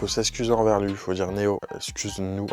faut s'excuser envers lui, il faut dire Néo, excuse-nous,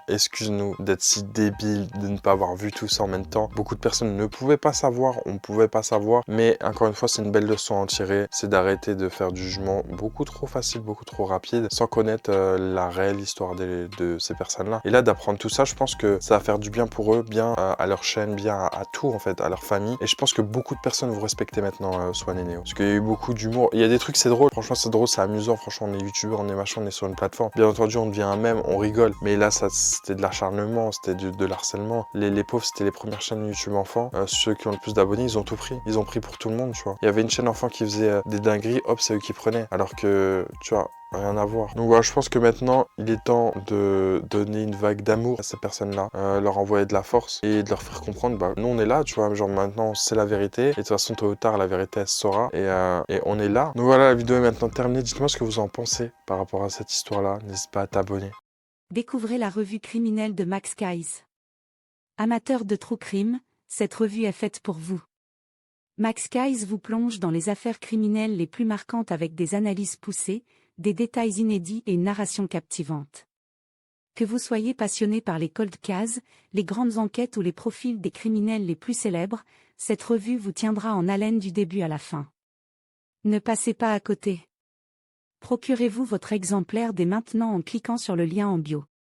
excuse-nous d'être si débile, de ne pas avoir vu tout ça en même temps. Beaucoup de personnes ne pouvaient pas savoir, on ne pouvait pas savoir, mais encore une fois, c'est une belle leçon à en tirer, c'est d'arrêter de faire du jugement beaucoup trop facile, beaucoup trop rapide, sans connaître la réelle histoire de ces personnes-là. Et là, d'apprendre tout ça, je pense que ça va faire du bien pour eux, bien à leur chaîne, bien à tout en fait, à leur famille. Et je pense que beaucoup de personnes vous respectez maintenant, Swan et Néo. Parce qu'il y a eu beaucoup d'humour. Il y a des trucs, c'est drôle. Franchement, c'est drôle, c'est amusant. Franchement, on est youtubeur, on est machin, on est sur une plateforme. Bien entendu, on devient un mème, on rigole. Mais là, ça, c'était de l'acharnement, c'était de l'harcèlement. Les pauvres, c'était les premières chaînes YouTube enfants. Ceux qui ont le plus d'abonnés, ils ont tout pris. Ils ont pris pour tout le monde, tu vois. Il y avait une chaîne enfant qui faisait des dingueries, hop, c'est eux qui prenaient. Alors que, tu vois, rien à voir. Donc voilà, je pense que maintenant, il est temps de donner une vague d'amour à ces personnes-là, leur envoyer de la force et de leur faire comprendre, bah, nous on est là, tu vois, genre maintenant c'est la vérité, et de toute façon tôt ou tard la vérité elle se saura, et on est là. Donc voilà, la vidéo est maintenant terminée, dites-moi ce que vous en pensez par rapport à cette histoire-là, n'hésite pas à t'abonner. Découvrez la revue criminelle de Max Guys. Amateur de true crime, cette revue est faite pour vous. Max Guys vous plonge dans les affaires criminelles les plus marquantes avec des analyses poussées, des détails inédits et une narration captivante. Que vous soyez passionné par les cold cases, les grandes enquêtes ou les profils des criminels les plus célèbres, cette revue vous tiendra en haleine du début à la fin. Ne passez pas à côté. Procurez-vous votre exemplaire dès maintenant en cliquant sur le lien en bio.